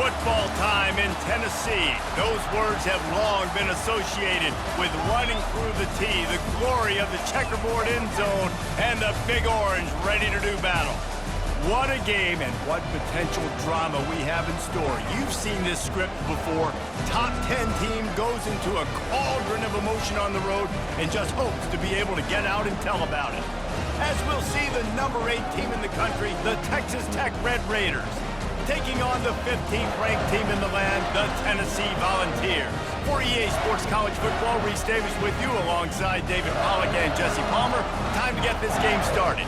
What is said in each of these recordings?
football time in Tennessee. Those words have long been associated with running through the tee, the glory of the checkerboard end zone, and the Big Orange ready to do battle. What a game and what potential drama we have in store. You've seen this script before. Top 10 team goes into a cauldron of emotion on the road and just hopes to be able to get out and tell about it. As we'll see the number 8 team in the country, the Texas Tech Red Raiders, taking on the 15th ranked team in the land, the Tennessee Volunteers. For EA Sports College Football, Reese Davis with you alongside David Pollack and Jesse Palmer. Time to get this game started.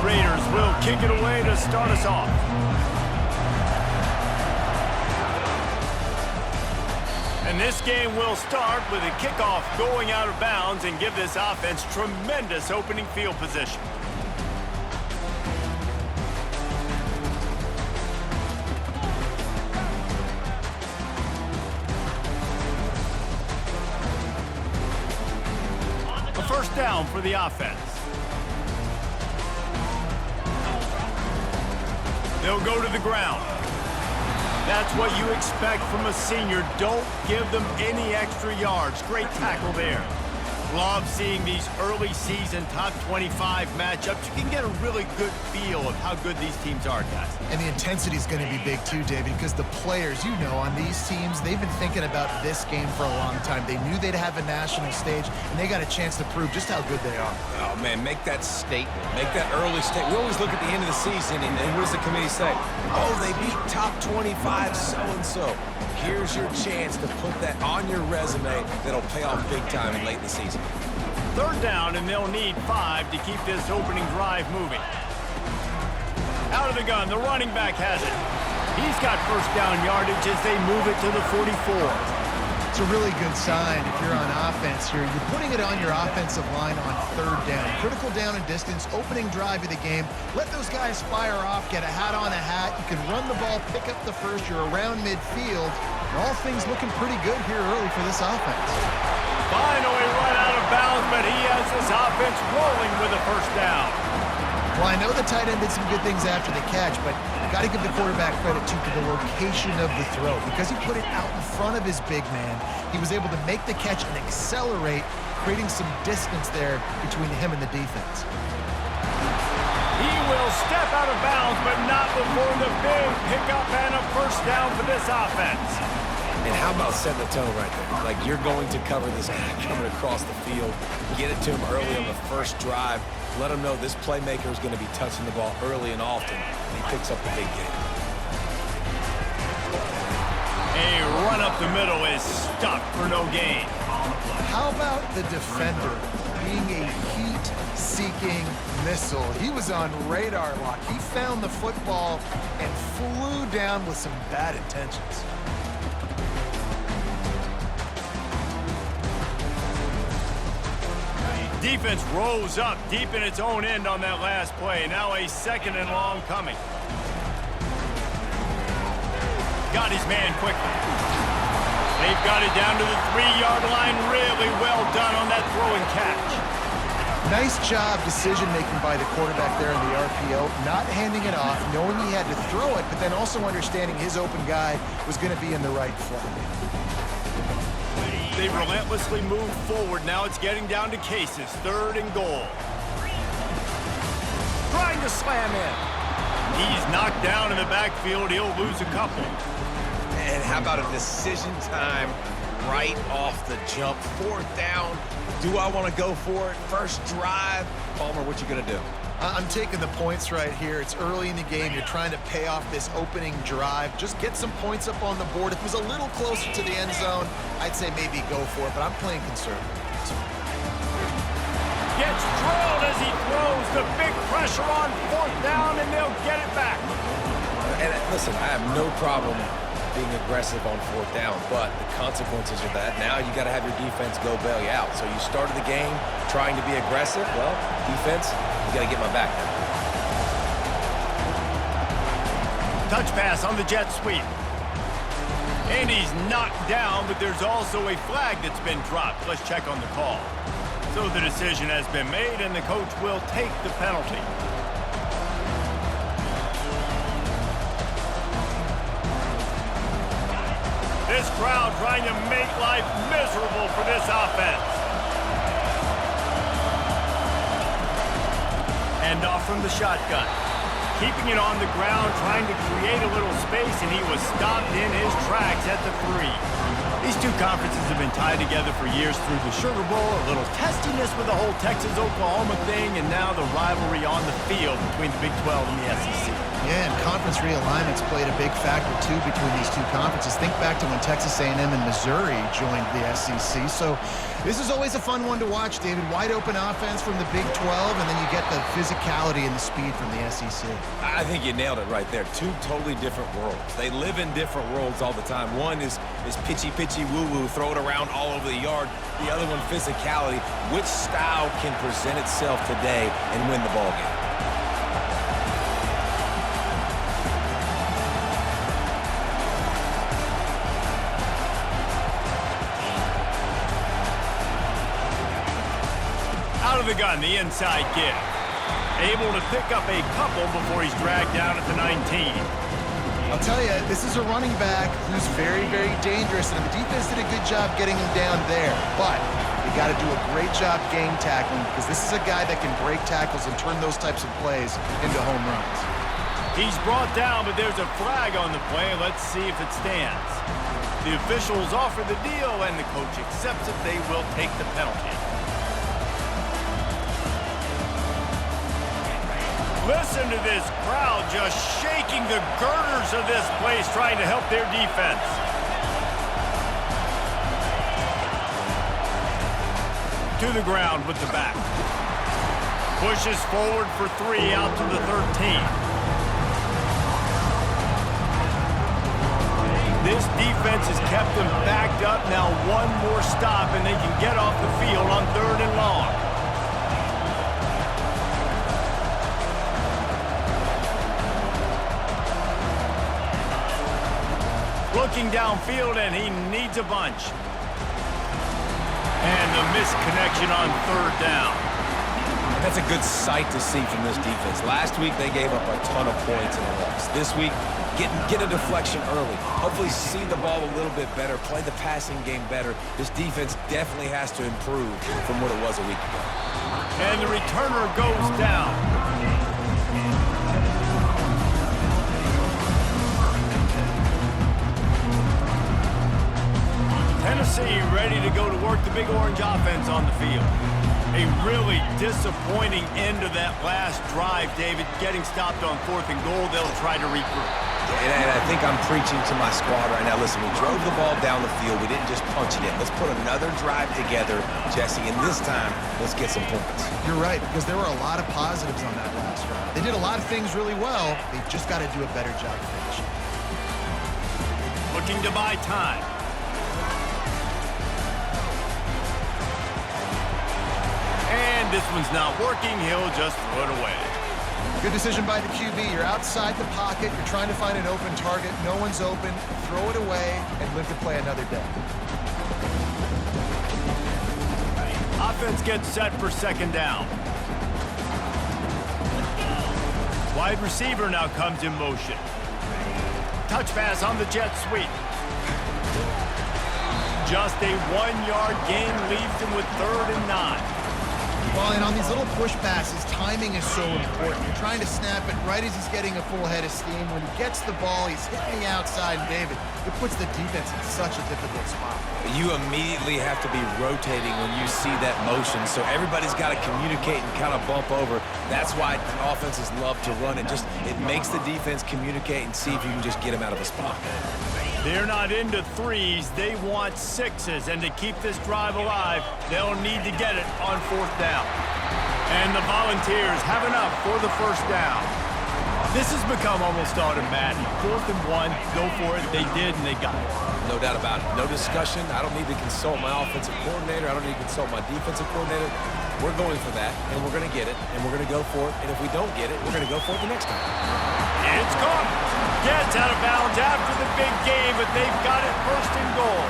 Raiders will kick it away to start us off. And this game will start with a kickoff going out of bounds and give this offense tremendous opening field position. A first down for the offense. They'll go to the ground. That's what you expect from a senior. Don't give them any extra yards. Great tackle there. Love seeing these early season top 25 matchups. You can get a really good feel of how good these teams are, guys. And the intensity is going to be big too, David, because the players, you know, on these teams, they've been thinking about this game for a long time. They knew they'd have a national stage, and they got a chance to prove just how good they are. Oh, man, make that statement. Make that early statement. We always look at the end of the season, and what does the committee say? Oh, they beat top 25 so-and-so. Here's your chance to put that on your resume that'll pay off big time late in the season. Third down, and they'll need 5 to keep this opening drive moving. Out of the gun, the running back has it. He's got first down yardage as they move it to the 44. It's a really good sign if you're on offense here. You're putting it on your offensive line on third down. Critical down and distance, opening drive of the game. Let those guys fire off, get a hat on a hat. You can run the ball, pick up the first. You're around midfield. And all things looking pretty good here early for this offense. Finally run out of bounds, but he has this offense rolling with a first down. Well, I know the tight end did some good things after the catch, but got to give the quarterback credit, too, for the location of the throw. Because he put it out in front of his big man, he was able to make the catch and accelerate, creating some distance there between him and the defense. He will step out of bounds, but not before the big pickup and a first down for this offense. And how about setting the tone right there? Like, you're going to cover this guy coming across the field, get it to him early on the first drive, let him know this playmaker is going to be touching the ball early and often, and he picks up the big game. A run up the middle is stuck for no gain. How about the defender being a heat-seeking missile? He was on radar lock. He found the football and flew down with some bad intentions. Defense rose up deep in its own end on that last play. Now a second and long coming. Got his man quickly. They've got it down to the 3-yard line. Really well done on that throw and catch. Nice job decision-making by the quarterback there in the RPO, not handing it off, knowing he had to throw it, but then also understanding his open guy was going to be in the right flat. They've relentlessly moved forward. Now it's getting down to cases. 3rd and goal. Trying to slam in. He's knocked down in the backfield. He'll lose a couple. And how about a decision time right off the jump? 4th down. Do I want to go for it? First drive. Palmer, what you going to do? I'm taking the points right here. It's early in the game. You're trying to pay off this opening drive. Just get some points up on the board. If it was a little closer to the end zone, I'd say maybe go for it, but I'm playing conservative. Gets drilled as he throws. The big pressure on 4th down, and they'll get it back. And listen, I have no problem being aggressive on 4th down, but the consequences of that, now you got to have your defense go bail you out. So you started the game trying to be aggressive. Well, defense, you got to get my back now. Touch pass on the jet sweep. And he's knocked down, but there's also a flag that's been dropped. Let's check on the call. So the decision has been made, and the coach will take the penalty. This crowd trying to make life miserable for this offense. And off from the shotgun. Keeping it on the ground, trying to create a little space, and he was stopped in his tracks at the 3. These two conferences have been tied together for years through the Sugar Bowl, a little testiness with the whole Texas-Oklahoma thing, and now the rivalry on the field between the Big 12 and the SEC. Yeah, and conference realignments played a big factor, too, between these two conferences. Think back to when Texas A&M and Missouri joined the SEC. So this is always a fun one to watch, David. Wide open offense from the Big 12, and then you get the physicality and the speed from the SEC. I think you nailed it right there. Two totally different worlds. They live in different worlds all the time. One is pitchy, woo-woo, throw it around all over the yard. The other one, physicality. Which style can present itself today and win the ball game? Out of the gun, the inside give. Able to pick up a couple before he's dragged down at the 19. I'll tell you, this is a running back who's very, very dangerous, and the defense did a good job getting him down there. But you got to do a great job game tackling, because this is a guy that can break tackles and turn those types of plays into home runs. He's brought down, but there's a flag on the play. Let's see if it stands. The officials offer the deal, and the coach accepts it. They will take the penalty. Listen to this crowd just shaking the girders of this place, trying to help their defense. To the ground with the back. Pushes forward for 3 out to the 13. This defense has kept them backed up. Now one more stop, and they can get off the field on 3rd and long. Looking downfield, and he needs a bunch. And the missed connection on 3rd down. And that's a good sight to see from this defense. Last week, they gave up a ton of points in the loss. This week, get a deflection early. Hopefully see the ball a little bit better, play the passing game better. This defense definitely has to improve from what it was a week ago. And the returner goes down. Tennessee ready to go to work the Big Orange offense on the field. A really disappointing end of that last drive, David. Getting stopped on 4th and goal, they'll try to regroup. And I think I'm preaching to my squad right now. Listen, we drove the ball down the field. We didn't just punch it in. Let's put another drive together, Jesse, and this time, let's get some points. You're right, because there were a lot of positives on that last drive. They did a lot of things really well. They've just got to do a better job finishing. Looking to buy time. And this one's not working. He'll just throw it away. Good decision by the QB. You're outside the pocket. You're trying to find an open target. No one's open. Throw it away and live to play another day. Offense gets set for 2nd down. Wide receiver now comes in motion. Touch pass on the jet sweep. Just a 1-yard gain leaves him with 3rd and 9. Well, and on these little push passes, timing is so important. You're trying to snap it right as he's getting a full head of steam. When he gets the ball, he's hitting the outside, and David, it puts the defense in such a difficult spot. You immediately have to be rotating when you see that motion, so everybody's got to communicate and kind of bump over. That's why offenses love to run it. It makes the defense communicate and see if you can just get him out of a spot. They're not into 3s. They want 6s. And to keep this drive alive, they'll need to get it on 4th down. And the Volunteers have enough for the 1st down. This has become almost automatic. 4th and 1, go for it. They did, and they got it. No doubt about it. No discussion. I don't need to consult my offensive coordinator. I don't need to consult my defensive coordinator. We're going for that, and we're going to get it, and we're going to go for it. And if we don't get it, we're going to go for it the next time. It's caught. Gets out of bounds after the big game, but they've got it first and goal.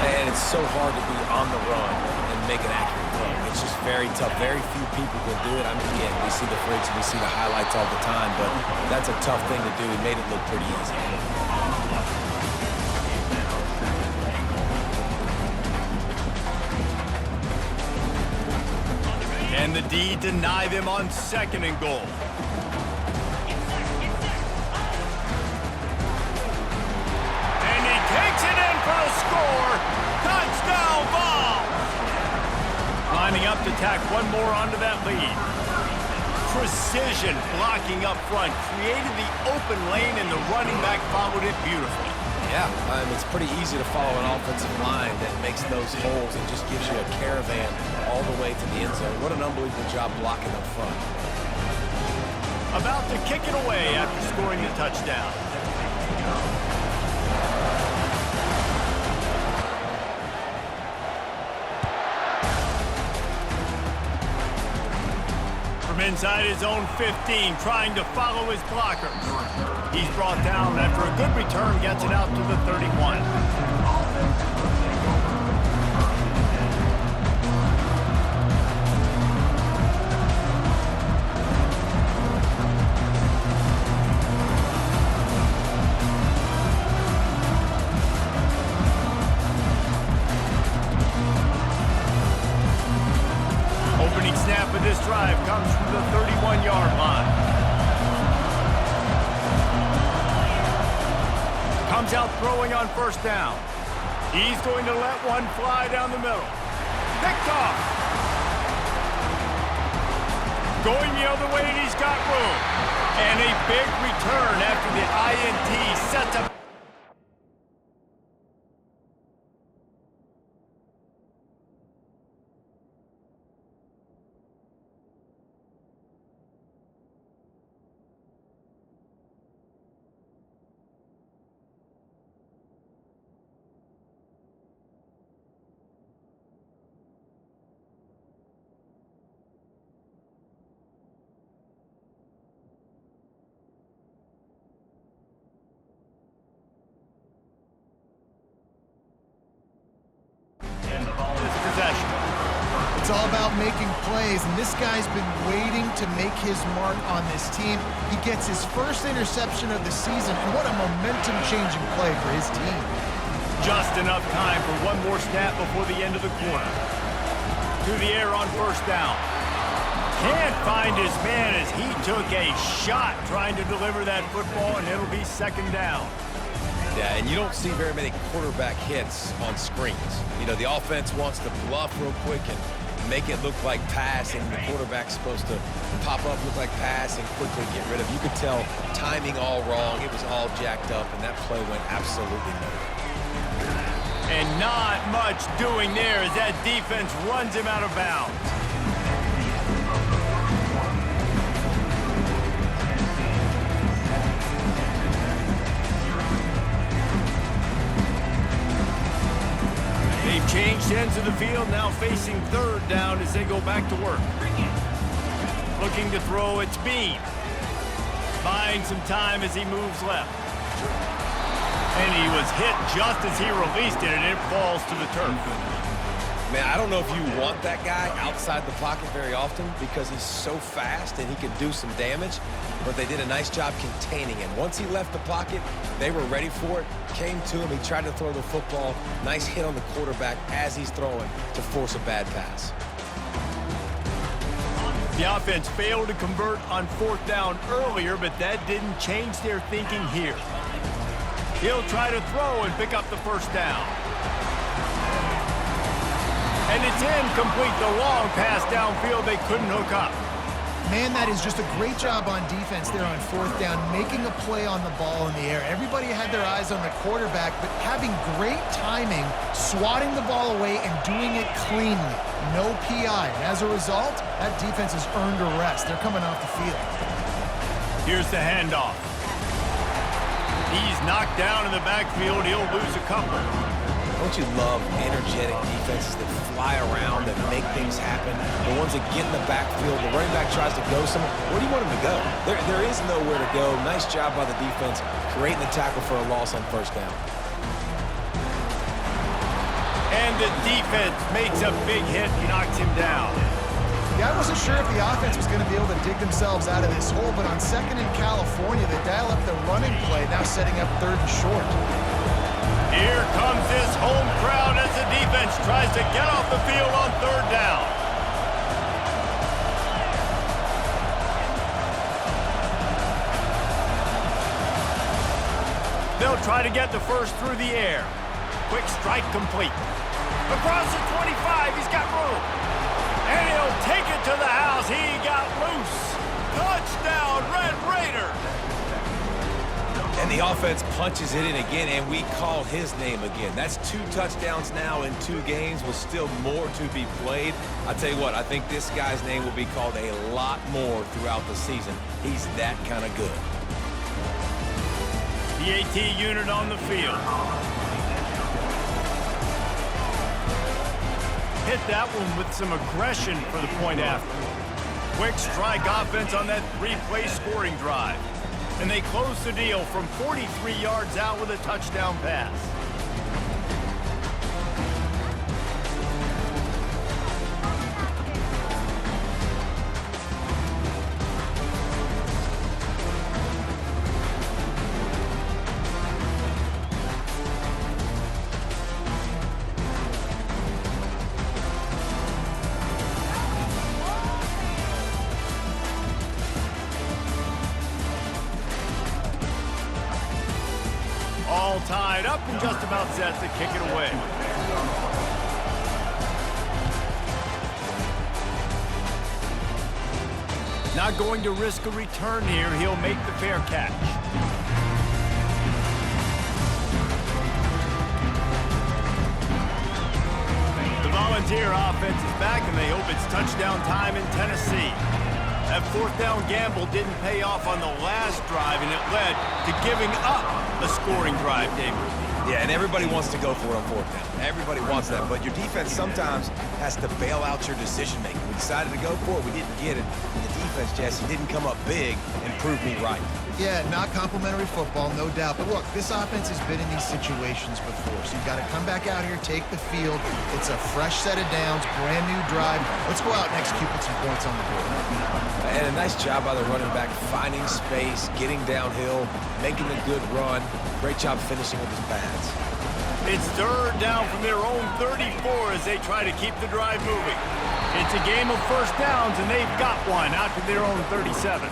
And it's so hard to be on the run and make an accurate throw. It's just very tough. Very few people can do it. I mean, again, we see the freaks and we see the highlights all the time, but that's a tough thing to do. He made it look pretty easy. And the D deny them on second and goal. And he takes it in for the score. Touchdown ball. Lining up to tack one more onto that lead. Precision blocking up front. Created the open lane and the running back followed it beautifully. Yeah, it's pretty easy to follow an offensive line that makes those holes and just gives you a caravan all the way to the end zone. What an unbelievable job blocking up front. About to kick it away after scoring the touchdown. From inside his own 15, trying to follow his blockers. He's brought down after a good return, gets it out to the 31. Opening snap of this drive comes from the 31-yard line. Comes out throwing on first down. He's going to let one fly down the middle. Picked off. Going the other way, and he's got room. And a big return after the INT sets up. It's all about making plays, and this guy's been waiting to make his mark on this team. He gets his first interception of the season, and what a momentum-changing play for his team. Just enough time for one more snap before the end of the quarter. To the air on first down. Can't find his man as he took a shot trying to deliver that football, and it'll be second down. Yeah, and you don't see very many quarterback hits on screens. You know, the offense wants to bluff real quick and make it look like pass, and the quarterback's supposed to pop up, look like pass, and quickly get rid of. You could tell timing all wrong. It was all jacked up, and that play went absolutely nowhere. And not much doing there as that defense runs him out of bounds. They've changed ends of the field, now facing third down as they go back to work. Looking to throw, it's Bean. Buying some time as he moves left. And he was hit just as he released it, and it falls to the turf. Man, I don't know if you want that guy outside the pocket very often because he's so fast and he can do some damage, but they did a nice job containing him. Once he left the pocket, they were ready for it, came to him, he tried to throw the football, nice hit on the quarterback as he's throwing to force a bad pass. The offense failed to convert on fourth down earlier, but that didn't change their thinking here. He'll try to throw and pick up the first down. And it's incomplete, the long pass downfield, they couldn't hook up. Man, that is just a great job on defense there on fourth down, making a play on the ball in the air. Everybody had their eyes on the quarterback, but having great timing, swatting the ball away and doing it cleanly. No PI. And as a result, that defense has earned a rest. They're coming off the field. Here's the handoff. He's knocked down in the backfield. He'll lose a couple. Don't you love energetic defenses that fly around, that make things happen? The ones runs and get in the backfield. The running back tries to go somewhere. Where do you want him to go? There is nowhere to go. Nice job by the defense creating the tackle for a loss on first down. And the defense makes a big hit and knocks him down. Yeah, I wasn't sure if the offense was going to be able to dig themselves out of this hole, but on second in California, they dial up the running play, now setting up third and short. Here comes this home crowd as the defense tries to get off the field on third down. They'll try to get the first through the air. Quick strike complete. Across the 25, he's got room. And he'll take it to the house. He got loose. Touchdown, Red Raiders. And the offense punches it in again, and we call his name again. That's 2 touchdowns now in 2 games, with still more to be played. I tell you what, I think this guy's name will be called a lot more throughout the season. He's that kind of good. The AT unit on the field. Hit that one with some aggression for the point after. Quick strike offense on that 3-play scoring drive. And they close the deal from 43 yards out with a touchdown pass. All tied up and just about set to kick it away. Not going to risk a return here. He'll make the fair catch. The Volunteer offense is back, and they hope it's touchdown time in Tennessee. That fourth down gamble didn't pay off on the last drive, and it led to giving up a scoring drive, David. Yeah, and everybody wants to go for it on fourth down. Everybody wants that, but your defense sometimes has to bail out your decision-making. We decided to go for it. We didn't get it. And the defense, Jesse, didn't come up big and prove me right. Yeah, not complimentary football, no doubt. But look, this offense has been in these situations before, so you got to come back out here, take the field. It's a fresh set of downs, brand new drive. Let's go out and execute with some points on the board. And a nice job by the running back, finding space, getting downhill, making a good run. Great job finishing with his pads. It's third down from their own 34 as they try to keep the drive moving. It's a game of first downs, and they've got one out to their own 37.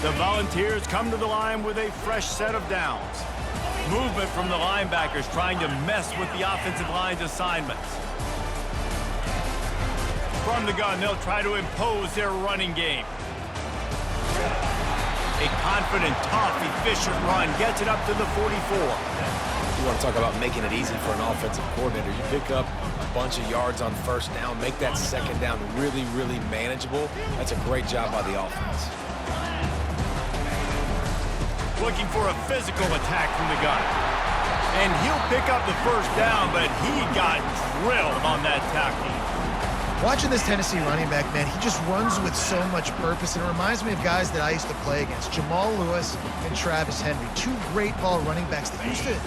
The Volunteers come to the line with a fresh set of downs. Movement from the linebackers trying to mess with the offensive line's assignments. From the gun, they'll try to impose their running game. A confident, tough, efficient run gets it up to the 44. You want to talk about making it easy for an offensive coordinator. You pick up a bunch of yards on first down, make that second down really, really manageable. That's a great job by the offense. Looking for a physical attack from the gun. And he'll pick up the first down, but he got drilled on that tackle. Watching this Tennessee running back, man, he just runs with so much purpose, and it reminds me of guys that I used to play against, Jamal Lewis and Travis Henry, 2 great ball running backs that used to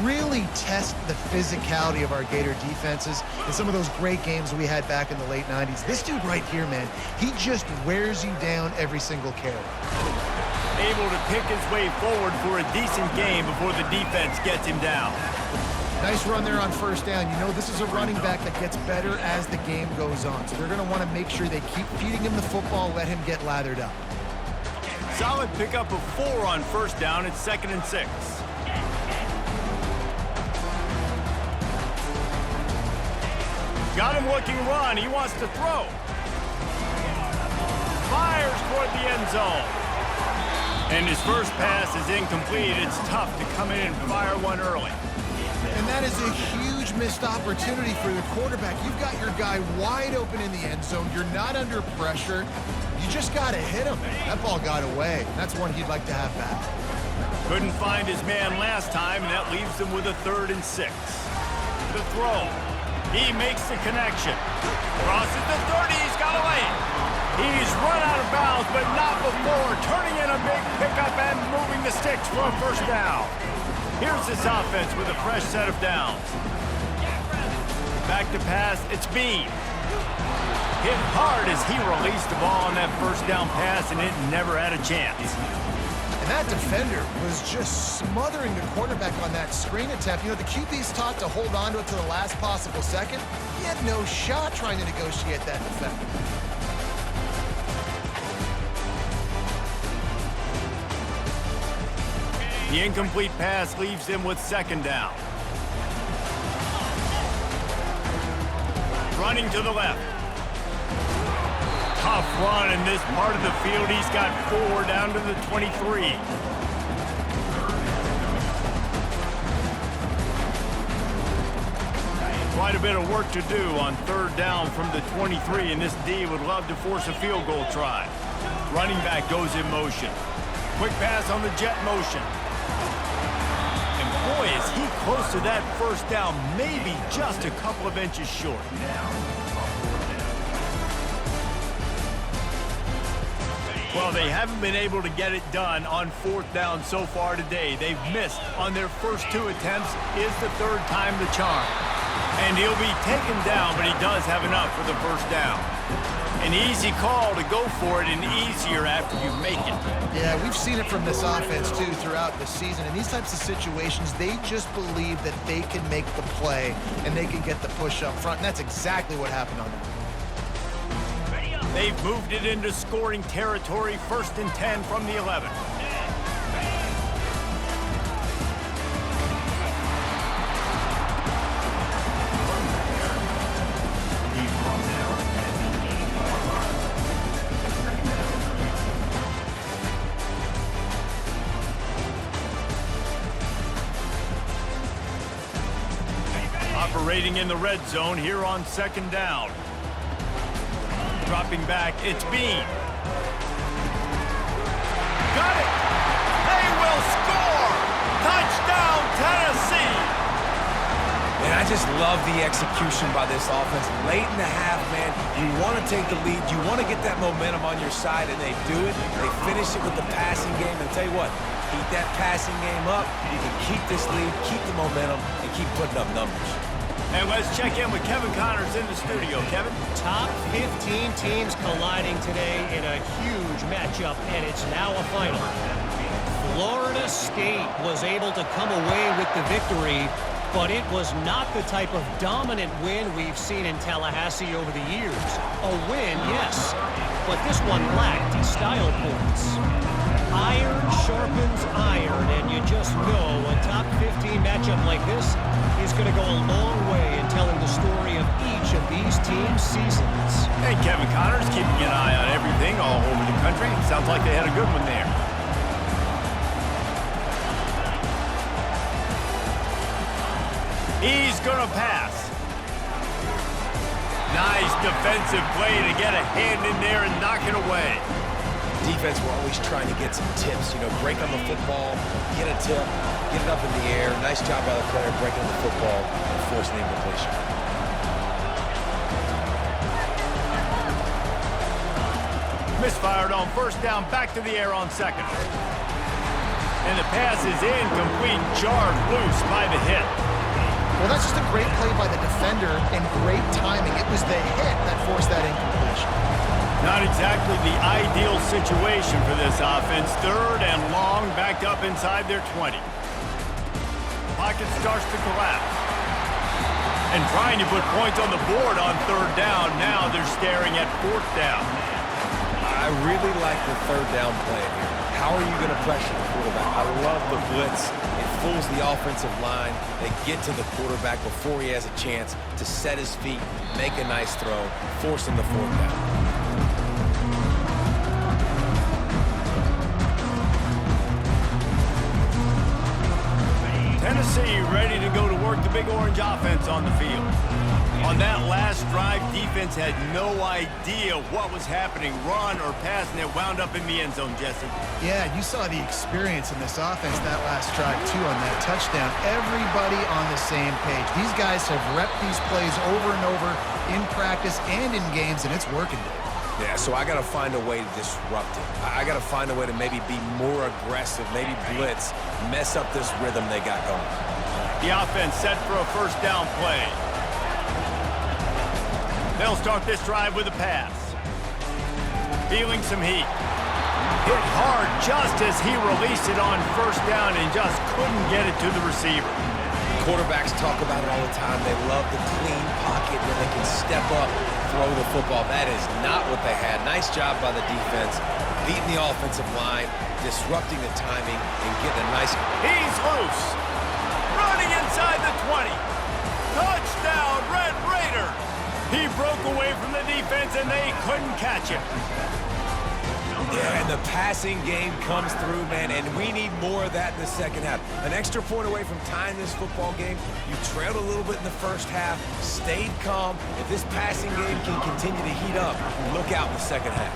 really test the physicality of our Gator defenses in some of those great games we had back in the late 90s. This dude right here, man, he just wears you down every single carry. Able to pick his way forward for a decent game before the defense gets him down. Nice run there on first down. You know, this is a running back that gets better as the game goes on. So they're going to want to make sure they keep feeding him the football, let him get lathered up. Solid pickup of 4 on first down. It's 2nd and 6. Got him looking run. He wants to throw. Fires toward the end zone. And his first pass is incomplete. It's tough to come in and fire one early. And that is a huge huge missed opportunity for the quarterback. You've got your guy wide open in the end zone. You're not under pressure. You just got to hit him. That ball got away. That's one he'd like to have back. Couldn't find his man last time, and that leaves him with a 3rd and 6. The throw. He makes the connection. Crosses the 30. He's got away. He's run out of bounds, but not before turning in a big pickup and moving the sticks for a 1st down. Here's this offense with a fresh set of downs. Back to pass, it's Bean. Hit hard as he released the ball on that 1st down pass, and it never had a chance. And that defender was just smothering the quarterback on that screen attempt. You know, the QB's taught to hold on to it to the last possible second. He had no shot trying to negotiate that defender. The incomplete pass leaves them with 2nd down. Running to the left. Tough run in this part of the field. He's got 4 down to the 23. Quite a bit of work to do on 3rd down from the 23, and this D would love to force a field goal try. Running back goes in motion. Quick pass on the jet motion. Boy, is he close to that 1st down, maybe just a couple of inches short. Well, they haven't been able to get it done on 4th down so far today. They've missed on their first 2 attempts. Is the 3rd time the charm. And he'll be taken down, but he does have enough for the 1st down. An easy call to go for it, and easier after you make it. Yeah, we've seen it from this offense, too, throughout the season. In these types of situations, they just believe that they can make the play and they can get the push up front, and that's exactly what happened on that. They've moved it into scoring territory, 1st and 10 from the 11. Operating in the red zone here on 2nd down. Dropping back, it's Bean. Got it! They will score! Touchdown, Tennessee! And I just love the execution by this offense. Late in the half, man, you want to take the lead. You want to get that momentum on your side, and they do it. They finish it with the passing game. And tell you what, keep that passing game up. You can keep this lead, keep the momentum, and keep putting up numbers. And let's check in with Kevin Connors in the studio. Kevin? Top 15 teams colliding today in a huge matchup, and it's now a final. Florida State was able to come away with the victory, but it was not the type of dominant win we've seen in Tallahassee over the years. A win, yes, but this one lacked style points. Iron sharpens iron, and you just know a top 15 matchup like this is going to go a long way in telling the story of each of these teams' seasons. Hey, Kevin Connors keeping an eye on everything all over the country. Sounds like they had a good one there. He's going to pass. Nice defensive play to get a hand in there and knock it away. Defense, we're always trying to get some tips, you know, break on the football, get a tip, get it up in the air. Nice job by the player breaking the football and forcing the incompletion. Misfired on 1st down, back to the air on 2nd. And the pass is incomplete, jarred loose by the hit. Well, that's just a great play by the defender and great timing. It was the hit that forced that incompletion. Not exactly the ideal situation for this offense. 3rd and long, backed up inside their 20. Pocket starts to collapse. And trying to put points on the board on 3rd down. Now they're staring at 4th down. I really like the 3rd down plan here. How are you going to pressure the quarterback? I love the blitz. It fools the offensive line. They get to the quarterback before he has a chance to set his feet, make a nice throw, force him to 4th down. Tennessee ready to go to work the Big Orange offense on the field. On that last drive, defense had no idea what was happening, run or pass, and it wound up in the end zone, Jesse. Yeah, you saw the experience in this offense that last drive, too, on that touchdown. Everybody on the same page. These guys have repped these plays over and over in practice and in games, and it's working. Yeah, so I got to find a way to disrupt it. I got to find a way to maybe be more aggressive, maybe blitz, mess up this rhythm they got going. The offense set for a first down play. They'll start this drive with a pass. Feeling some heat. Hit hard just as he released it on first down and just couldn't get it to the receiver. Quarterbacks talk about it all the time. They love the clean pocket when they can step up, throw the football. That is not what they had. Nice job by the defense, beating the offensive line, disrupting the timing, and getting a nice... He's loose. Running inside the 20. Touchdown, Red Raiders. He broke away from the defense, and they couldn't catch him. Yeah, and the passing game comes through, man, and we need more of that in the second half. An extra point away from tying this football game. You trailed a little bit in the first half, stayed calm. If this passing game can continue to heat up, look out in the second half.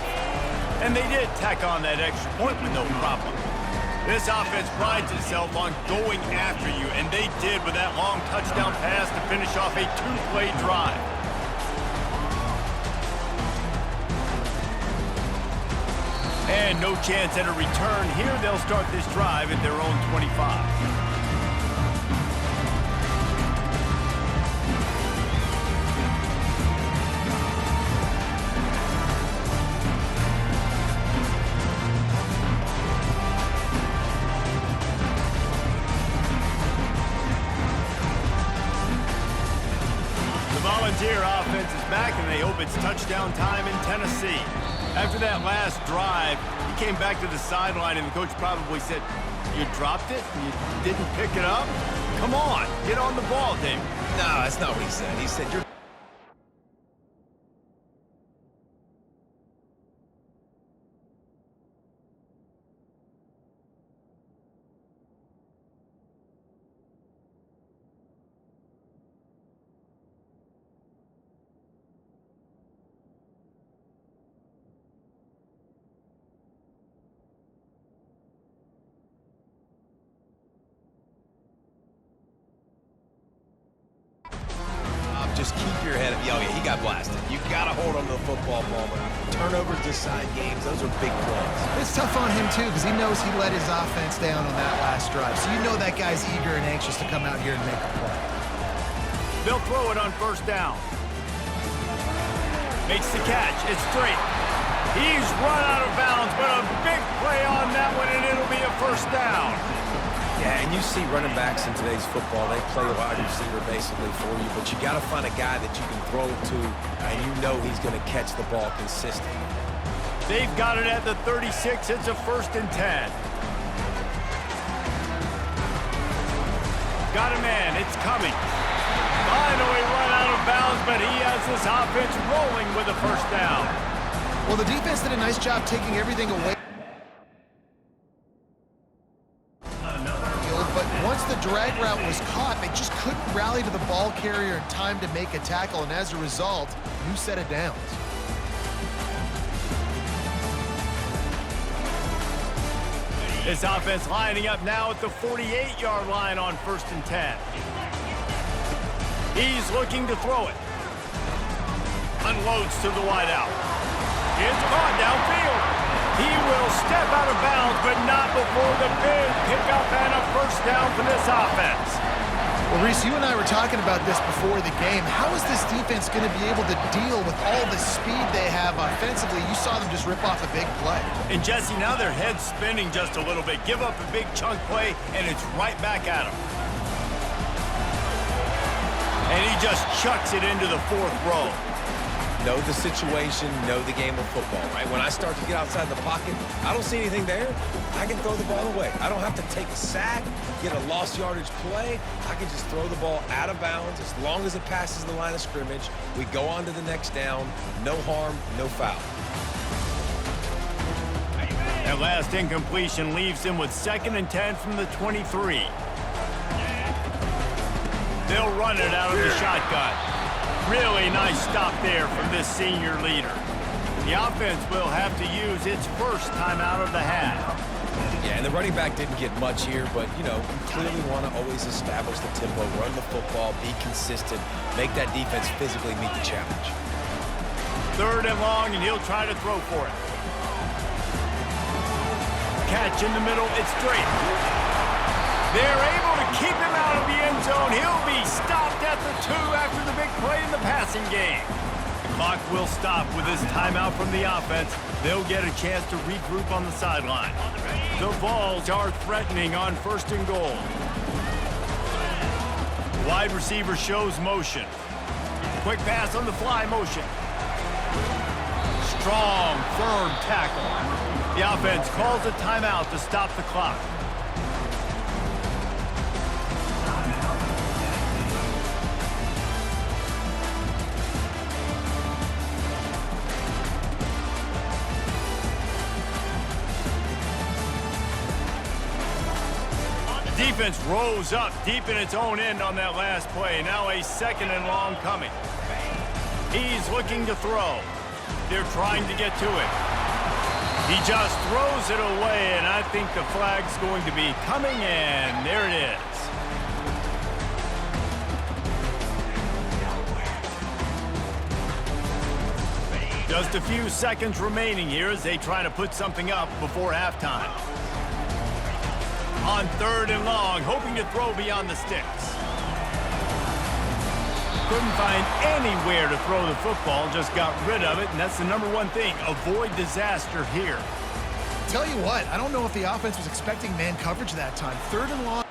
And they did tack on that extra point with no problem. This offense prides itself on going after you, and they did with that long touchdown pass to finish off a two-play drive. And no chance at a return here. They'll start this drive at their own 25. Volunteer offense is back, and they hope it's touchdown time in Tennessee. After that last drive, he came back to the sideline, and the coach probably said, "You dropped it? You didn't pick it up? Come on, get on the ball, David." No, that's not what he said. He said, "You're..." Just keep your head up. Oh, yeah, he got blasted. You got to hold on to the football, Palmer. Turnovers decide games. Those are big plays. It's tough on him, too, because he knows he let his offense down on that last drive. So you know that guy's eager and anxious to come out here and make a play. They'll throw it on first down. Makes the catch. It's straight. He's run out of bounds, but a big play on that one, and it'll be a first down. Yeah, and you see running backs in today's football, they play wide receiver basically for you, but you got to find a guy that you can throw it to, and you know he's going to catch the ball consistently. They've got it at the 36. It's a 1st and 10. Got a man. It's coming. Finally run out of bounds, but he has this offense rolling with a first down. Well, the defense did a nice job taking everything away. But once the drag route was caught, they just couldn't rally to the ball carrier in time to make a tackle, and as a result, new set of downs. This offense lining up now at the 48-yard line on 1st and 10. He's looking to throw it. Unloads to the wideout. It's caught downfield. He will step out of bounds, but not before the big pickup and a first down for this offense. Well, Reese, you and I were talking about this before the game. How is this defense going to be able to deal with all the speed they have offensively? You saw them just rip off a big play. And, Jesse, now their head's spinning just a little bit. Give up a big chunk play, and it's right back at him. And he just chucks it into the 4th row. Know the situation, know the game of football, right? When I start to get outside the pocket, I don't see anything there. I can throw the ball away. I don't have to take a sack, get a lost yardage play. I can just throw the ball out of bounds as long as it passes the line of scrimmage. We go on to the next down. No harm, no foul. That last incompletion leaves him with 2nd and 10 from the 23. They'll run it out of the shotgun. Really nice stop there from this senior leader. The offense will have to use its first timeout of the half. Yeah, and the running back didn't get much here, but, you know, you clearly want to always establish the tempo, run the football, be consistent, make that defense physically meet the challenge. 3rd and long, and he'll try to throw for it. Catch in the middle, it's straight. They're able to keep him out of the end zone. He'll be stopped at the 2 after the big play in the passing game. The clock will stop with this timeout from the offense. They'll get a chance to regroup on the sideline. The Vols are threatening on 1st and goal. Wide receiver shows motion. Quick pass on the fly motion. Strong, firm tackle. The offense calls a timeout to stop the clock. Defense rose up deep in its own end on that last play. Now a 2nd and long coming. He's looking to throw. They're trying to get to it. He just throws it away, and I think the flag's going to be coming, and there it is. Just a few seconds remaining here as they try to put something up before halftime. On 3rd and long, hoping to throw beyond the sticks. Couldn't find anywhere to throw the football, just got rid of it, and that's the #1 thing. Avoid disaster here. Tell you what, I don't know if the offense was expecting man coverage that time. 3rd and long.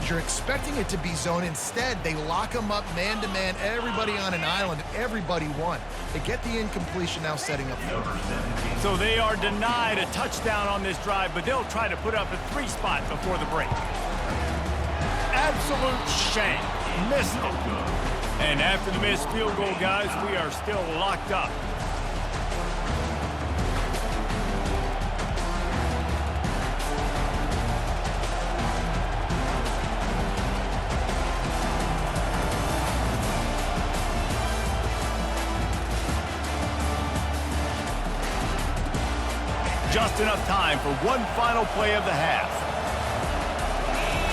You're expecting it to be zone. Instead, they lock them up man-to-man, everybody on an island, everybody won. They get the incompletion, now setting up 4th. So they are denied a touchdown on this drive, but they'll try to put up a 3 spot before the break. Absolute shame. Missed it. And after the missed field goal, guys, we are still locked up. Just enough time for one final play of the half.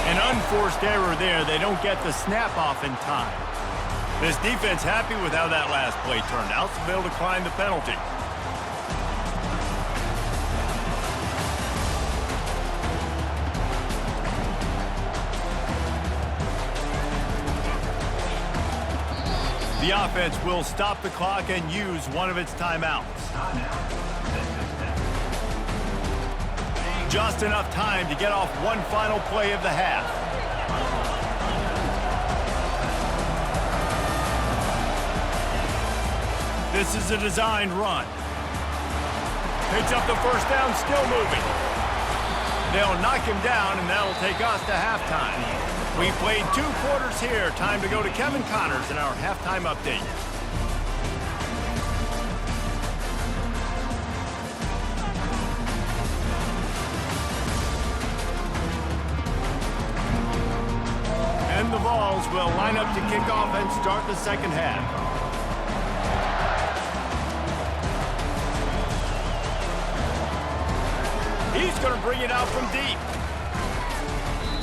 An unforced error there. They don't get the snap off in time. This defense happy with how that last play turned out, so they'll decline the penalty. The offense will stop the clock and use one of its timeouts. Just enough time to get off one final play of the half. This is a designed run. Picks up the 1st down, still moving. They'll knock him down, and that'll take us to halftime. We've played 2 quarters here. Time to go to Kevin Connors in our halftime update. And the Vols will line up to kick off and start the 2nd half. He's going to bring it out from deep.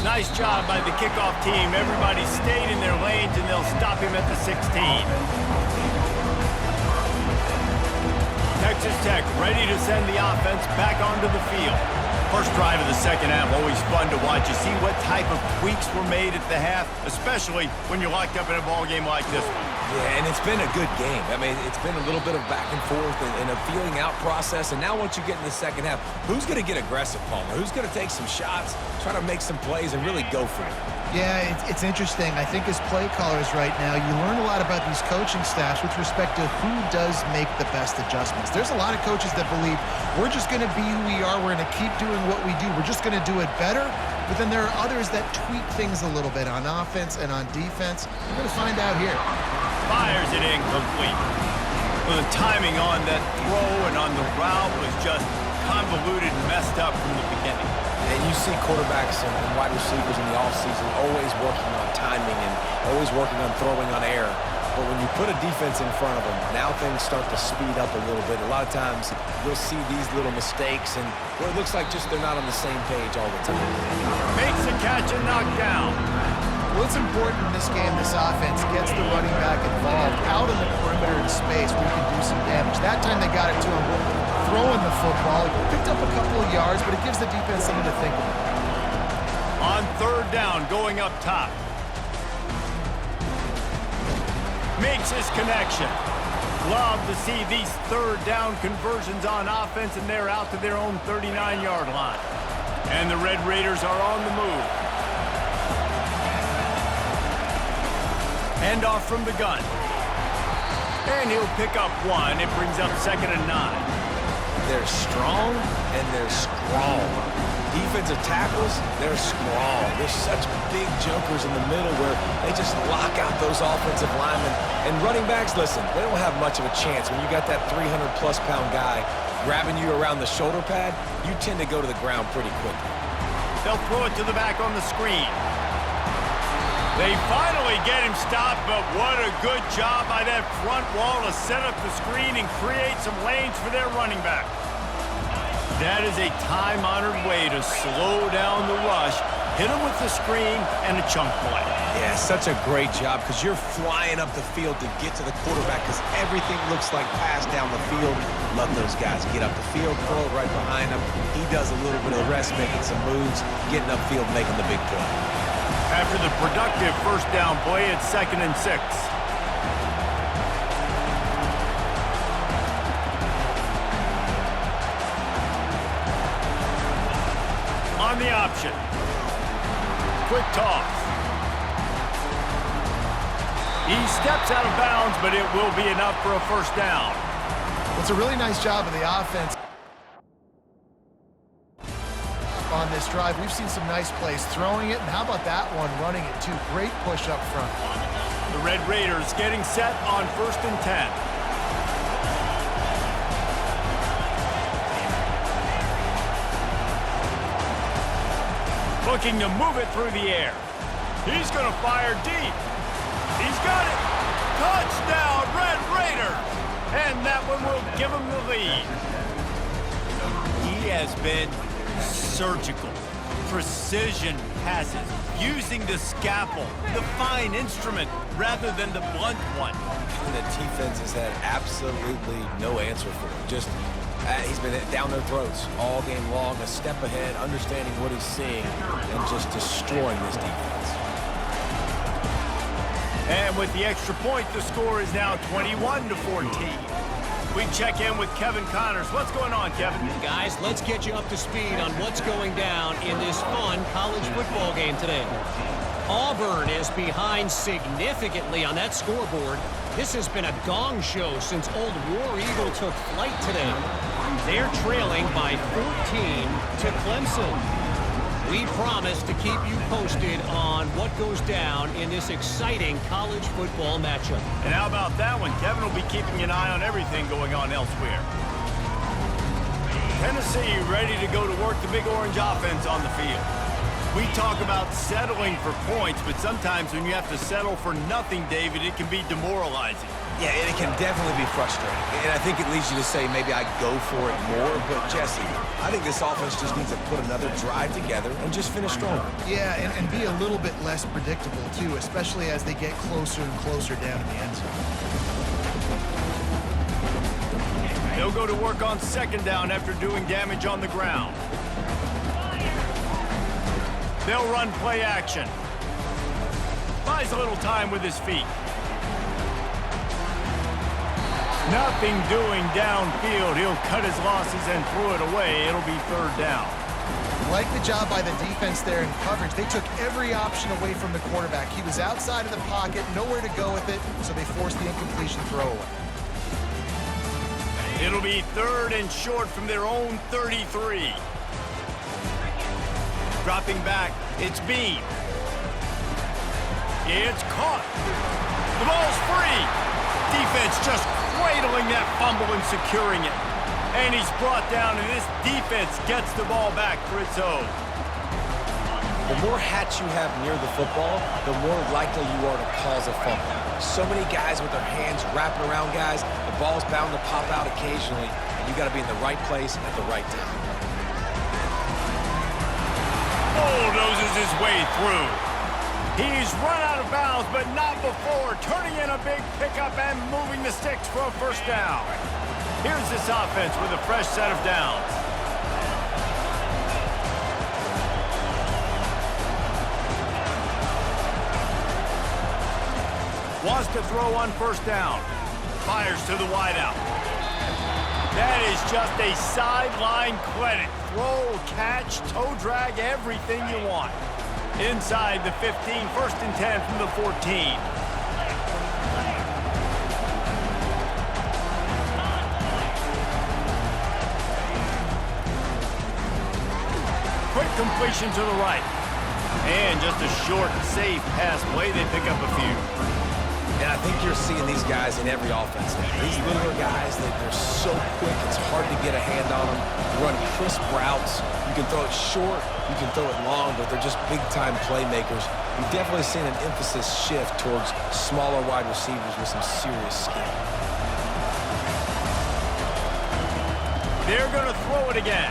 Nice job by the kickoff team. Everybody stayed in their lanes, and they'll stop him at the 16. Texas Tech ready to send the offense back onto the field. First drive of the 2nd half, always fun to watch. You see what type of tweaks were made at the half, especially when you're locked up in a ball game like this one. Yeah, and it's been a good game. I mean, it's been a little bit of back and forth and a feeling out process. And now once you get in the 2nd half, who's going to get aggressive, Palmer? Who's going to take some shots, try to make some plays, and really go for it? Yeah, it's interesting. I think as play callers right now, you learn a lot about these coaching staffs with respect to who does make the best adjustments. There's a lot of coaches that believe we're just going to be who we are. We're going to keep doing what we do. We're just going to do it better. But then there are others that tweak things a little bit on offense and on defense. We're going to find out here. Fires it incomplete. Well, the timing on that throw and on the route was just convoluted and messed up from the beginning. And you see quarterbacks and wide receivers in the offseason always working on timing and always working on throwing on air. But when you put a defense in front of them, now things start to speed up a little bit. A lot of times you'll see these little mistakes and where it looks like just they're not on the same page all the time. Makes the catch and knocked down. Well, it's important in this game this offense gets the running back involved out in the perimeter in space where you can do some damage. That time they got it to him throwing the football. He picked up a couple of yards, but it gives the defense something to think about. On third down, going up top. Makes his connection. Love to see these third down conversions on offense, and they're out to their own 39-yard line. And the Red Raiders are on the move. Hand off from the gun. And he'll pick up one. It brings up 2nd and 9. They're strong and they're scrawl. Defensive tackles, they're scrawl. They're such big jokers in the middle where they just lock out those offensive linemen. And running backs, listen, they don't have much of a chance. When you got that 300-plus pound guy grabbing you around the shoulder pad, you tend to go to the ground pretty quickly. They'll throw it to the back on the screen. They finally get him stopped, but what a good job by that front wall to set up the screen and create some lanes for their running back. That is a time-honored way to slow down the rush, hit him with the screen, and a chunk play. Yeah, such a great job because you're flying up the field to get to the quarterback because everything looks like pass down the field. Let those guys get up the field, throw it right behind him. He does a little bit of the rest, making some moves, getting upfield, making the big play. After the productive first down play, it's 2nd and 6. On the option. Quick toss. He steps out of bounds, but it will be enough for a first down. It's a really nice job of the offense on this drive. We've seen some nice plays throwing it, and how about that one running it too? Great push up front. The Red Raiders getting set on 1st and 10. Looking to move it through the air. He's going to fire deep. He's got it. Touchdown, Red Raiders. And that one will give him the lead. He has been surgical, precision passes, using the scalpel, the fine instrument, rather than the blunt one. And the defense has had absolutely no answer for him. Just he's been down their throats all game long, a step ahead, understanding what he's seeing, and just destroying this defense. And with the extra point, the score is now 21-14. We check in with Kevin Connors. What's going on, Kevin? Guys, let's get you up to speed on what's going down in this fun college football game today. Auburn is behind significantly on that scoreboard. This has been a gong show since old War Eagle took flight today. They're trailing by 14 to Clemson. We promise to keep you posted on what goes down in this exciting college football matchup. And how about that one? Kevin will be keeping an eye on everything going on elsewhere. Tennessee ready to go to work the Big Orange offense on the field. We talk about settling for points, but sometimes when you have to settle for nothing, David, it can be demoralizing. Yeah, and it can definitely be frustrating. And I think it leads you to say maybe I go for it more. But, Jesse, I think this offense just needs to put another drive together and just finish stronger. Yeah, and be a little bit less predictable, too, especially as they get closer and closer down in the end zone. They'll go to work on 2nd down after doing damage on the ground. They'll run play action. Buys a little time with his feet. Nothing doing downfield. He'll cut his losses and throw it away. It'll be 3rd down. Like the job by the defense there in coverage. They took every option away from the quarterback. He was outside of the pocket, nowhere to go with it, so they forced the incompletion throwaway. It'll be 3rd and short from their own 33. Dropping back, it's Bean. It's caught. The ball's free. Defense just cradling that fumble and securing it. And he's brought down, and this defense gets the ball back for its own. The more hats you have near the football, the more likely you are to cause a fumble. So many guys with their hands wrapping around guys, the ball's bound to pop out occasionally, and you got to be in the right place at the right time. Bulldozes his way through. He's run out of bounds, but not before turning in a big pickup and moving the sticks for a first down. Here's this offense with a fresh set of downs. Wants to throw on first down. Fires to the wideout. That is just a sideline credit. Throw, catch, toe drag, everything you want. Inside the 15, 1st and 10 from the 14. Quick completion to the right. And just a short, safe pass play. They pick up a few. And I think you're seeing these guys in every offense now. These littler guys, they're so quick, it's hard to get a hand on them. Run crisp routes. You can throw it short, you can throw it long, but they're just big-time playmakers. We've definitely seen an emphasis shift towards smaller wide receivers with some serious skill. They're going to throw it again.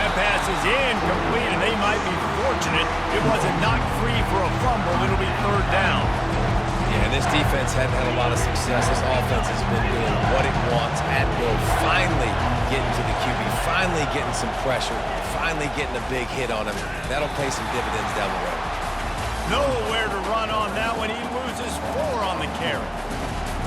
That pass is incomplete, and they might be fortunate it wasn't knocked free for a fumble. It'll be 3rd down. Yeah, this defense hadn't had a lot of success. This offense has been doing what it wants at will. Finally getting to the QB, finally getting some pressure, finally getting a big hit on him. That'll pay some dividends down the road. Nowhere to run on that one. He loses 4 on the carry.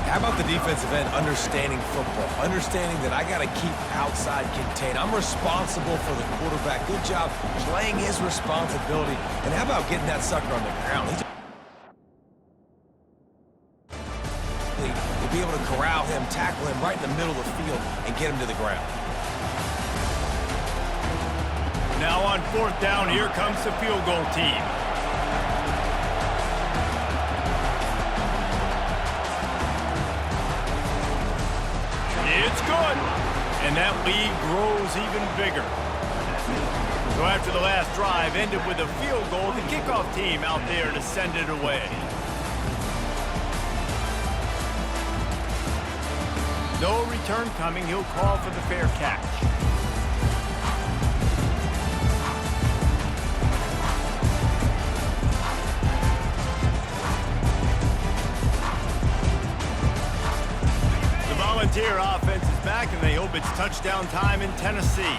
How about the defensive end understanding football, understanding that I got to keep outside contained. I'm responsible for the quarterback. Good job playing his responsibility. And how about getting that sucker on the ground? To be able to corral him, tackle him right in the middle of the field, and get him to the ground. Now on 4th down, here comes the field goal team. It's good. And that lead grows even bigger. So after the last drive ended with a field goal, the kickoff team out there to send it away. No return coming. He'll call for the fair catch. The Volunteer offense is back, and they hope it's touchdown time in Tennessee.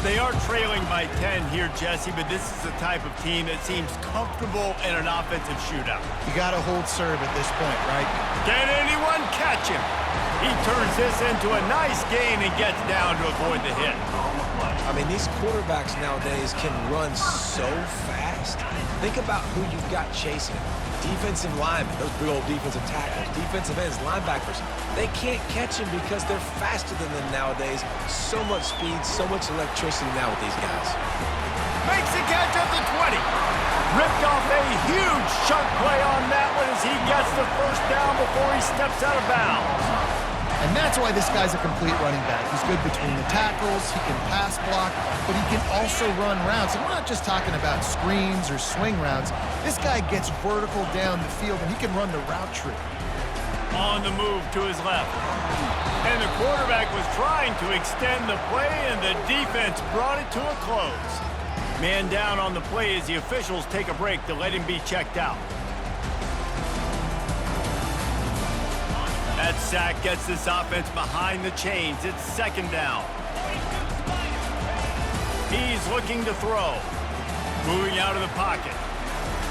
They are trailing by 10 here, Jesse, but this is the type of team that seems comfortable in an offensive shootout. You got to hold serve at this point, right? Can anyone catch him? He turns this into a nice gain and gets down to avoid the hit. I mean, these quarterbacks nowadays can run so fast. Think about who you've got chasing him. Defensive linemen, those big old defensive tackles, defensive ends, linebackers, they can't catch him because they're faster than them nowadays. So much speed, so much electricity now with these guys. Makes the catch at the 20. Ripped off a huge chunk play on that one as he gets the first down before he steps out of bounds. And that's why this guy's a complete running back. He's good between the tackles, he can pass block, but he can also run routes. And we're not just talking about screens or swing routes. This guy gets vertical down the field, and he can run the route tree. On the move to his left. And the quarterback was trying to extend the play, and the defense brought it to a close. Man down on the play as the officials take a break to let him be checked out. That sack gets this offense behind the chains. It's 2nd down. He's looking to throw. Moving out of the pocket.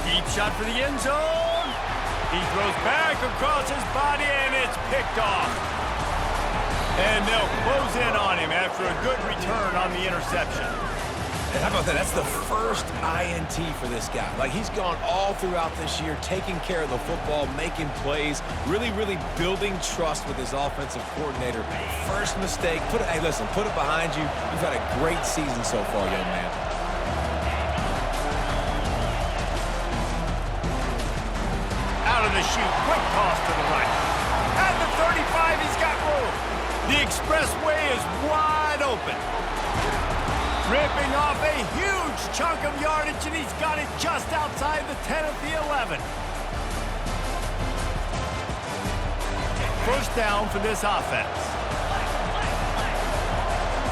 Deep shot for the end zone. He throws back across his body, and it's picked off. And they'll close in on him after a good return on the interception. And how about that? That's the first INT for this guy. Like, he's gone all throughout this year, taking care of the football, making plays, really building trust with his offensive coordinator. First mistake, hey, listen, put it behind you. You've had a great season so far, young man. Out of the chute, quick toss to the right. At the 35, he's got room. The expressway is wide open. Ripping off a huge chunk of yardage, and he's got it just outside the 10 of the 11. First down for this offense.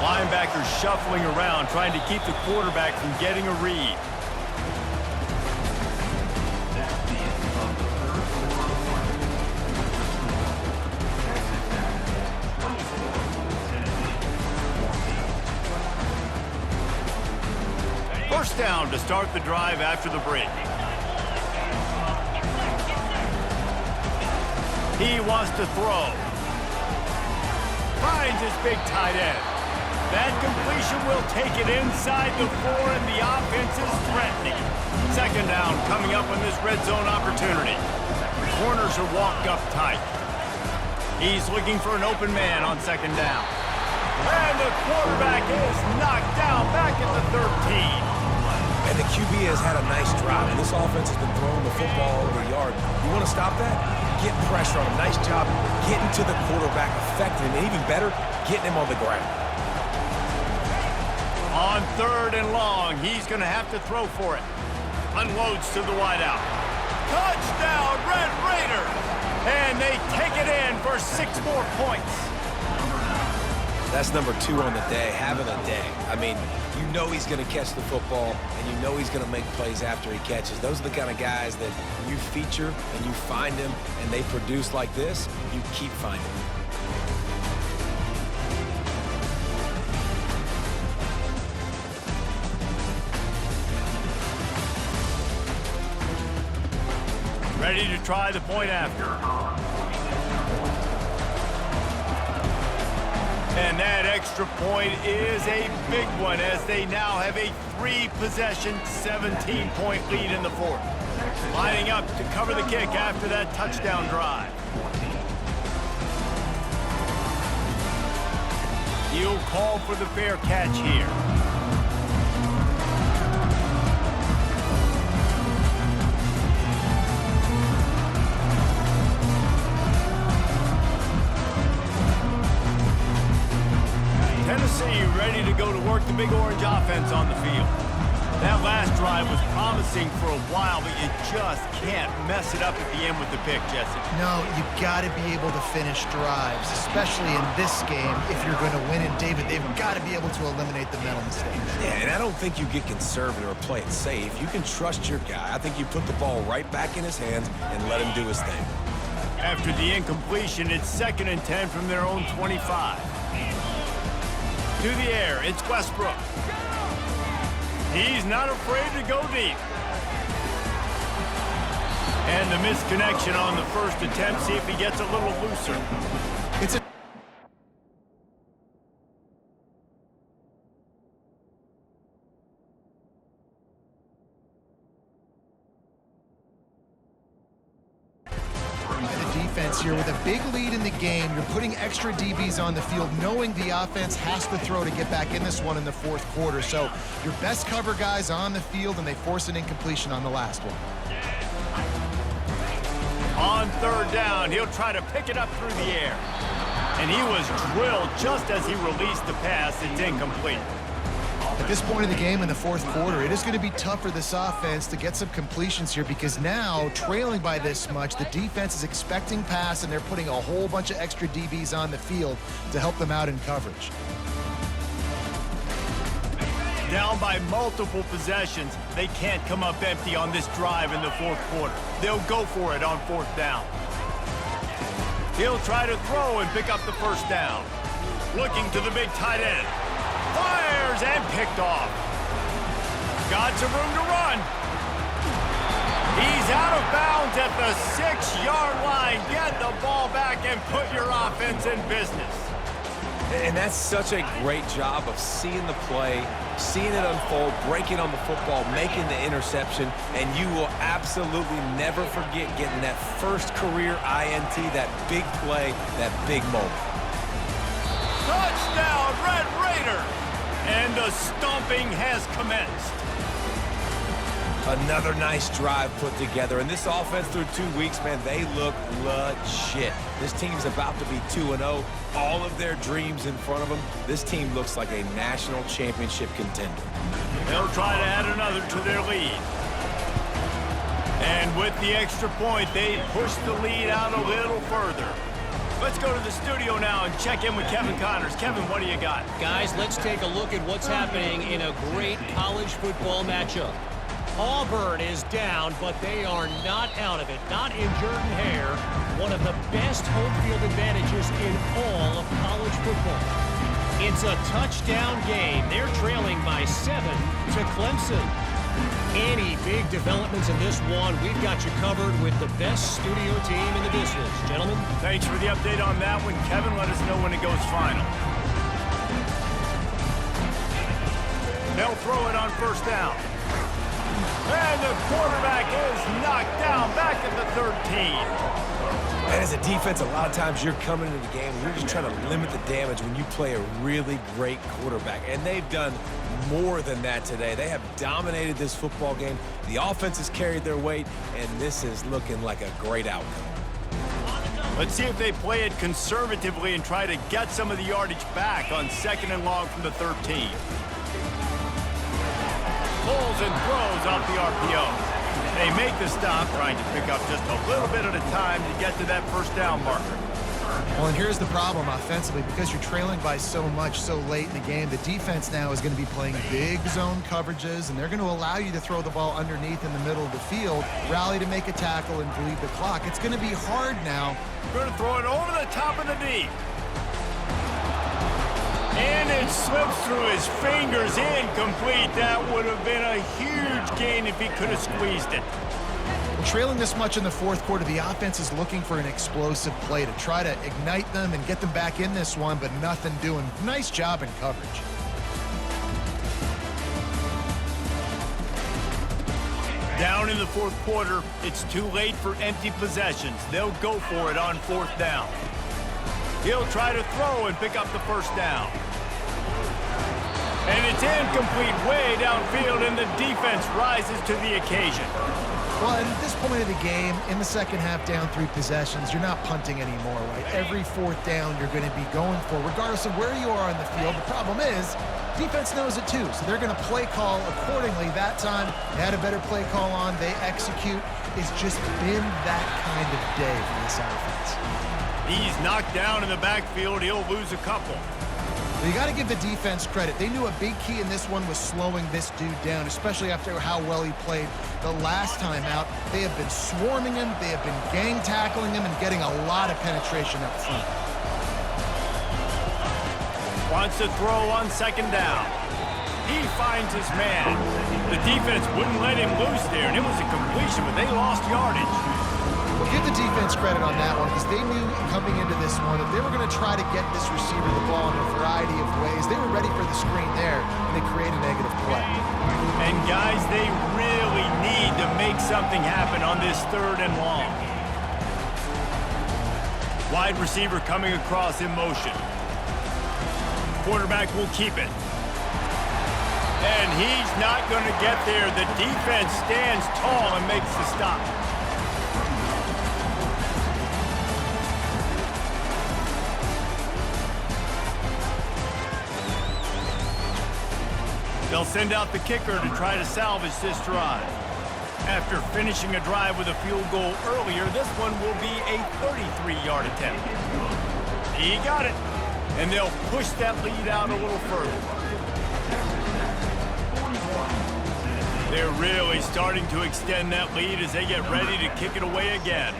Linebackers shuffling around, trying to keep the quarterback from getting a read. First down to start the drive after the break. He wants to throw. Finds his big tight end. That completion will take it inside the 4, and the offense is threatening. Second down coming up on this red zone opportunity. The corners are walked up tight. He's looking for an open man on second down. And the quarterback is knocked down back at the 13. And the QB has had a nice drive, and this offense has been throwing the football over the yard. You want to stop that? Get pressure on him. Nice job getting to the quarterback, affecting him, and even better, getting him on the ground. On third and long, he's going to have to throw for it. Unloads to the wideout. Touchdown, Red Raiders! And they take it in for 6 more points. That's number 2 on the day, having a day. I mean, you know he's going to catch the football, and you know he's going to make plays after he catches. Those are the kind of guys that you feature and you find them, and they produce like this, you keep finding them. Ready to try the point after. And that extra point is a big one as they now have a 3-possession, 17-point lead in the 4th. Lining up to cover the kick after that touchdown drive. He'll call for the fair catch here. Tennessee ready to go to work the Big Orange offense on the field. That last drive was promising for a while, but you just can't mess it up at the end with the pick, Jesse. No, you got to be able to finish drives, especially in this game if you're going to win. And David, they've got to be able to eliminate the mental mistakes. Yeah, and I don't think you get conservative or play it safe. You can trust your guy. I think you put the ball right back in his hands and let him do his thing. After the incompletion, it's 2nd and 10 from their own 25. To the air, it's Westbrook. He's not afraid to go deep. And the misconnection on the first attempt, see if he gets a little looser. It's a here with a big lead in the game. You're putting extra DBs on the field, knowing the offense has to throw to get back in this one in the 4th quarter. So your best cover guys on the field, and they force an incompletion on the last one. On third down, he'll try to pick it up through the air. And he was drilled just as he released the pass. It's incomplete. At this point in the game in the 4th quarter, it is going to be tough for this offense to get some completions here because now, trailing by this much, the defense is expecting pass, and they're putting a whole bunch of extra DBs on the field to help them out in coverage. Down by multiple possessions, they can't come up empty on this drive in the 4th quarter. They'll go for it on 4th down. He'll try to throw and pick up the first down. Looking to the big tight end. Fires and picked off. Got some room to run. He's out of bounds at the 6-yard line. Get the ball back and put your offense in business. And that's such a great job of seeing the play, seeing it unfold, breaking on the football, making the interception, and you will absolutely never forget getting that first career INT, that big play, that big moment. Touchdown, Red Raiders! And the stomping has commenced. Another nice drive put together. And this offense through 2 weeks, man, they look legit. This team's about to be 2-0. All of their dreams in front of them. This team looks like a national championship contender. They'll try to add another to their lead. And with the extra point, they push the lead out a little further. Let's go to the studio now and check in with Kevin Connors. Kevin, what do you got? Guys, let's take a look at what's happening in a great college football matchup. Auburn is down, but they are not out of it. Not in Jordan-Hare, one of the best home field advantages in all of college football. It's a touchdown game. They're trailing by 7 to Clemson. Any big developments in this one, we've got you covered with the best studio team in the business. Gentlemen. Thanks for the update on that one. Kevin, let us know when it goes final. They'll throw it on first down. And the quarterback is knocked down back at the 13. And as a defense, a lot of times you're coming into the game and you're just trying to limit the damage when you play a really great quarterback. And they've done more than that today. They have dominated this football game. The offense has carried their weight, and this is looking like a great outcome. Let's see if they play it conservatively and try to get some of the yardage back on 2nd and long from the 13. Pulls and throws off the RPO. They make the stop, trying to pick up just a little bit at a time to get to that first down marker. Well, and here's the problem offensively. Because you're trailing by so much so late in the game, the defense now is going to be playing big zone coverages, and they're going to allow you to throw the ball underneath in the middle of the field, rally to make a tackle, and bleed the clock. It's going to be hard now. Going to throw it over the top of the knee. And it slips through his fingers, incomplete. That would have been a huge gain if he could have squeezed it. Well, trailing this much in the fourth quarter, the offense is looking for an explosive play to try to ignite them and get them back in this one, but nothing doing. Nice job in coverage. Down in the fourth quarter, it's too late for empty possessions. They'll go for it on 4th down. He'll try to throw and pick up the first down. And it's incomplete way downfield, and the defense rises to the occasion. Well, at this point of the game, in the second half, down 3 possessions, you're not punting anymore, right? Every 4th down you're going to be going for, regardless of where you are on the field. The problem is, defense knows it too, so they're going to play call accordingly. That time, they had a better play call on. They execute. It's just been that kind of day for this offense. He's knocked down in the backfield. He'll lose a couple. Well, you got to give the defense credit. They knew a big key in this one was slowing this dude down, especially after how well he played the last time out. They have been swarming him. They have been gang tackling him and getting a lot of penetration up front. Wants to throw on 2nd down. He finds his man. The defense wouldn't let him loose there, and it was a completion, but they lost yardage. Well, give the defense credit on that one because they knew coming into this one that they were going to try to get this receiver the ball in a variety of ways. They were ready for the screen there, and they create a negative play. And, guys, they really need to make something happen on this 3rd and long. Wide receiver coming across in motion. Quarterback will keep it. And he's not going to get there. The defense stands tall and makes the stop. They'll send out the kicker to try to salvage this drive. After finishing a drive with a field goal earlier, this one will be a 33-yard attempt. He got it. And they'll push that lead out a little further. They're really starting to extend that lead as they get ready to kick it away again.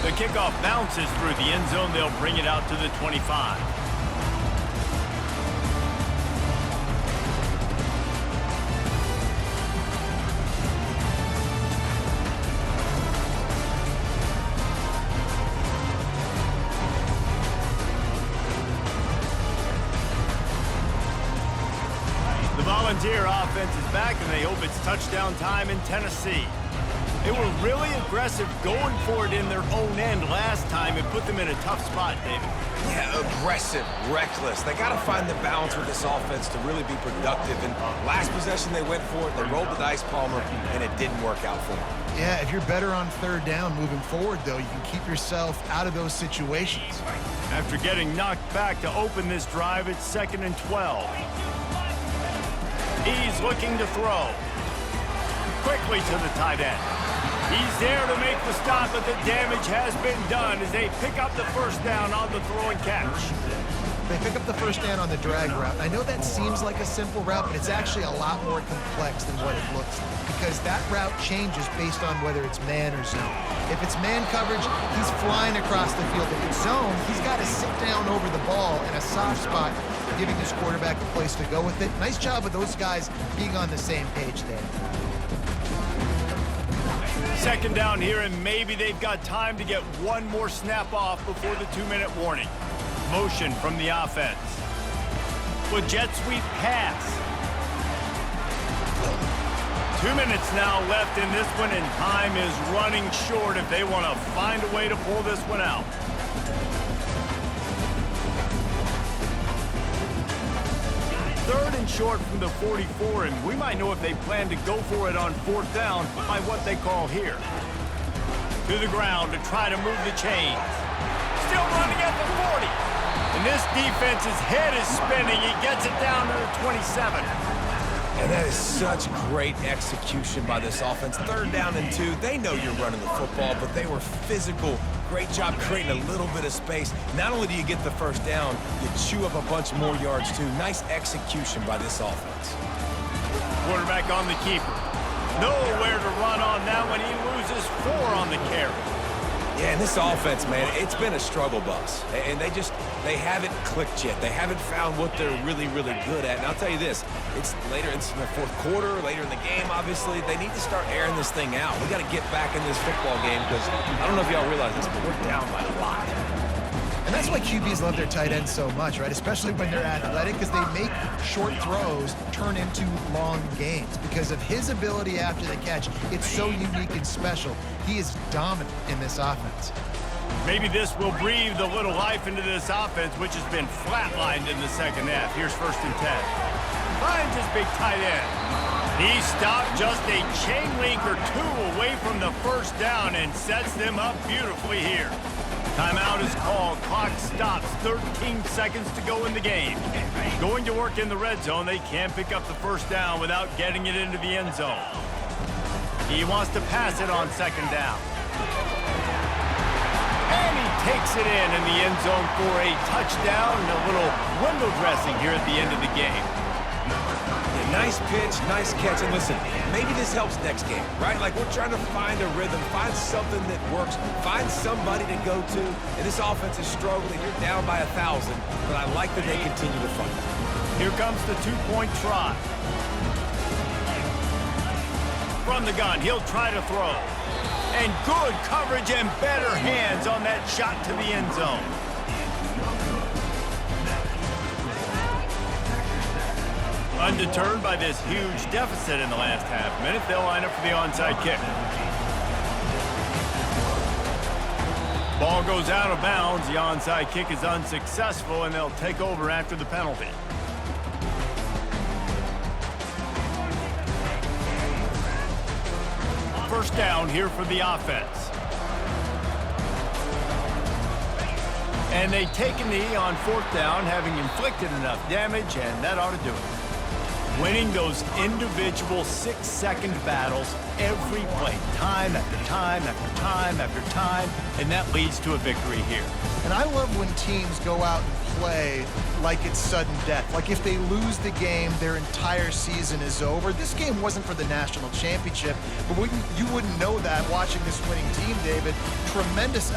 The kickoff bounces through the end zone. They'll bring it out to the 25. Volunteer offense offense is back, and they hope it's touchdown time in Tennessee. They were really aggressive going for it in their own end last time. It put them in a tough spot, David. Yeah, aggressive, reckless. They got to find the balance with this offense to really be productive. And last possession, they went for it. They rolled the dice, Palmer, and it didn't work out for them. Yeah, if you're better on third down moving forward, though, you can keep yourself out of those situations. After getting knocked back to open this drive, it's 2nd and 12. He's looking to throw. Quickly to the tight end. He's there to make the stop, but the damage has been done as they pick up the first down on the throw and catch. They pick up the first down on the drag route. I know that seems like a simple route, but it's actually a lot more complex than what it looks like, because that route changes based on whether it's man or zone. If it's man coverage, he's flying across the field. If it's zone, he's got to sit down over the ball in a soft spot, giving his quarterback a place to go with it. Nice job of those guys being on the same page there. 2nd down here, and maybe they've got time to get one more snap off before the 2-minute warning. Motion from the offense. With jet sweep pass. 2 minutes now left in this one, and time is running short if they want to find a way to pull this one out. 3rd and short from the 44, and we might know if they plan to go for it on 4th down by what they call here. To the ground to try to move the chains. Still running at the 40. And this defense's head is spinning. He gets it down to the 27. And that is such great execution by this offense. 3rd down and 2. They know you're running the football, but they were physical. Great job creating a little bit of space. Not only do you get the first down, you chew up a bunch more yards too. Nice execution by this offense. Quarterback on the keeper. Nowhere to run on that one. He loses 4 on the carry. Yeah, and this offense, man, it's been a struggle bus. And they haven't clicked yet. They haven't found what they're really, really good at. And I'll tell you this, it's later in the 4th quarter, later in the game, obviously. They need to start airing this thing out. We got to get back in this football game because I don't know if y'all realize this, but we're down by a lot. And that's why QBs love their tight ends so much, right? Especially when they're athletic, because they make short throws turn into long gains. Because of his ability after the catch, it's so unique and special. He is dominant in this offense. Maybe this will breathe a little life into this offense, which has been flatlined in the 2nd half. Here's 1st and 10. Finds his big tight end. He stopped just a chain link or 2 away from the first down and sets them up beautifully here. Timeout is called. Clock stops. 13 seconds to go in the game. Going to work in the red zone. They can't pick up the first down without getting it into the end zone. He wants to pass it on 2nd down. And he takes it in the end zone for a touchdown and a little window dressing here at the end of the game. Nice pitch, nice catch, and listen, maybe this helps next game, right? Like, we're trying to find a rhythm, find something that works, find somebody to go to, and this offense is struggling. You're down by 1,000, but I like that they continue to fight. Here comes the 2-point try. From the gun, he'll try to throw. And good coverage and better hands on that shot to the end zone. Undeterred by this huge deficit in the last half-minute, they'll line up for the onside kick. Ball goes out of bounds. The onside kick is unsuccessful, and they'll take over after the penalty. First down here for the offense. And they take a knee on 4th down, having inflicted enough damage, and that ought to do it. Winning those individual 6-second battles every play, time after time after time after time, and that leads to a victory here. And I love when teams go out and play like it's sudden death. Like if they lose the game, their entire season is over. This game wasn't for the national championship, but you wouldn't know that watching this winning team, David. Tremendous effort.